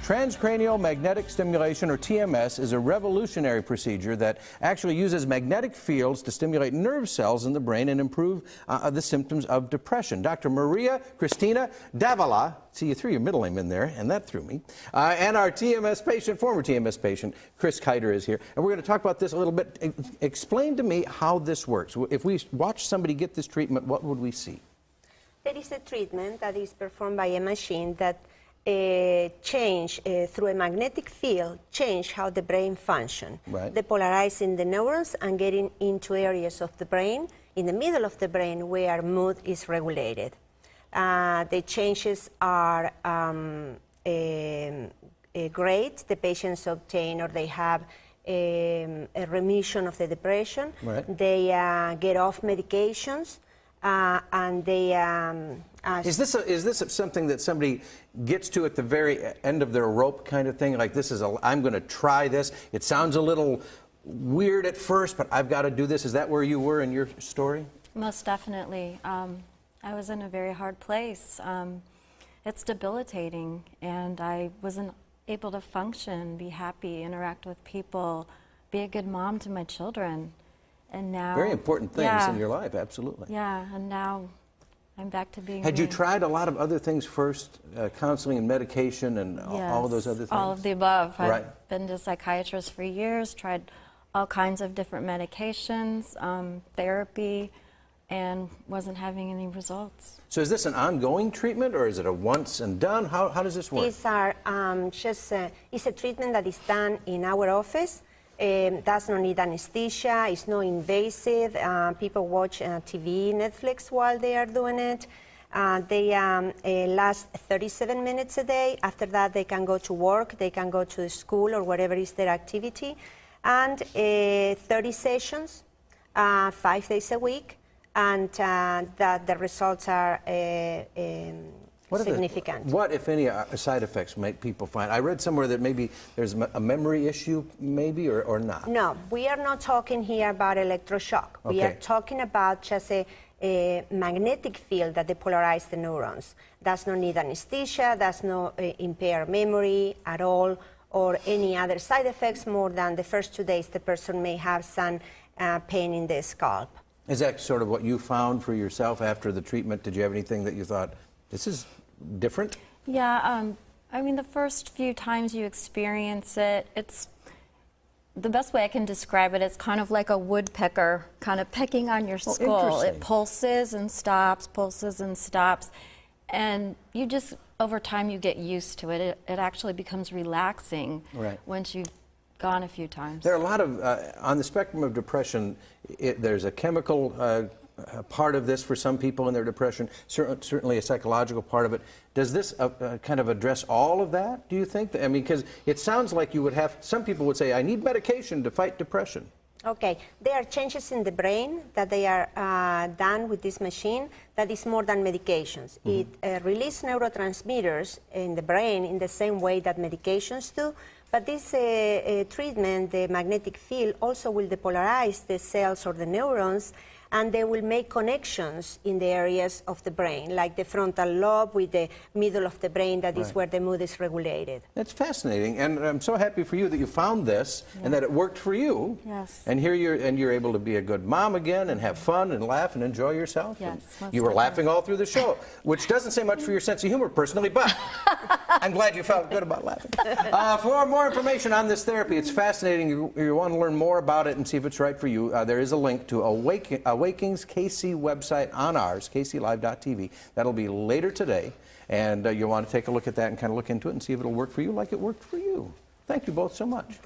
Transcranial magnetic stimulation, or TMS, is a revolutionary procedure that actually uses magnetic fields to stimulate nerve cells in the brain and improve the symptoms of depression. Dr. Maria Cristina Davila, see, you threw your middle name in there, and that threw me, and our TMS patient, former TMS patient, Chris Kiter, is here. And we're going to talk about this a little bit. Explain to me how this works. If we watch somebody get this treatment, what would we see? There is a treatment that is performed by a machine that change through a magnetic field, change how the brain function. Right. Depolarizing the neurons and getting into areas of the brain, in the middle of the brain, where mood is regulated. The changes are great. The patients obtain, or they have a remission of the depression. Right. They get off medications. And they is this something that somebody gets to at the very end of their rope kind of thing? Like, this is I'm going to try this. It sounds a little weird at first, but I've got to do this. Is that where you were in your story? Most definitely. I was in a very hard place. It's debilitating, and I wasn't able to function, be happy, interact with people, be a good mom to my children. And now, very important things yeah, in your life, absolutely. Yeah, and now I'm back to being. Had you tried a lot of other things first, counseling and medication and all of those other things? All of the above. Right. I've been to psychiatrists for years, tried all kinds of different medications, therapy, and wasn't having any results. So is this an ongoing treatment, or is it a once and done? How does this work? These are it's a treatment that is done in our office. Does not need anesthesia, it's not invasive. People watch TV, Netflix while they are doing it. They last 37 minutes a day. After that, they can go to work, they can go to school or whatever is their activity. And 30 sessions, 5 days a week, and the results are significant. What, if any, side effects might people find? I read somewhere that maybe there's a memory issue, maybe, or not. No, we are not talking here about electroshock. Okay. We are talking about just a magnetic field that depolarizes the neurons. Does not need anesthesia, does not impair memory at all, or any other side effects more than the first 2 days the person may have some pain in the scalp. Is that sort of what you found for yourself after the treatment? Did you have anything that you thought, this is different? Yeah, I mean, the first few times you experience it, it's the best way I can describe it. It's kind of like a woodpecker kind of pecking on your skull. It pulses and stops, and you just, over time, you get used to it. It actually becomes relaxing once you've gone a few times. There are a lot of, on the spectrum of depression, there's a chemical part of this for some people in their depression, certainly a psychological part of it. Does this kind of address all of that, do you think? I mean, because it sounds like you would have, some people would say, I need medication to fight depression. Okay, there are changes in the brain that they are done with this machine that is more than medications. It releases neurotransmitters in the brain in the same way that medications do, but this treatment, the magnetic field, also will depolarize the cells or the neurons, and they will make connections in the areas of the brain, like the frontal lobe with the middle of the brain, that is where the mood is regulated. That's fascinating, and I'm so happy for you that you found this and that it worked for you. Yes. And here you're able to be a good mom again and have fun and laugh and enjoy yourself. Yes. You were laughing all through the show, which doesn't say much for your sense of humor personally, but I'm glad you felt good about laughing. For more information on this therapy, it's fascinating. You want to learn more about it and see if it's right for you. There is a link to Awaking's KC website on ours, kclive.tv. That'll be later today, and you'll want to take a look at that and kind of look into it and see if it'll work for you like it worked for you. Thank you both so much.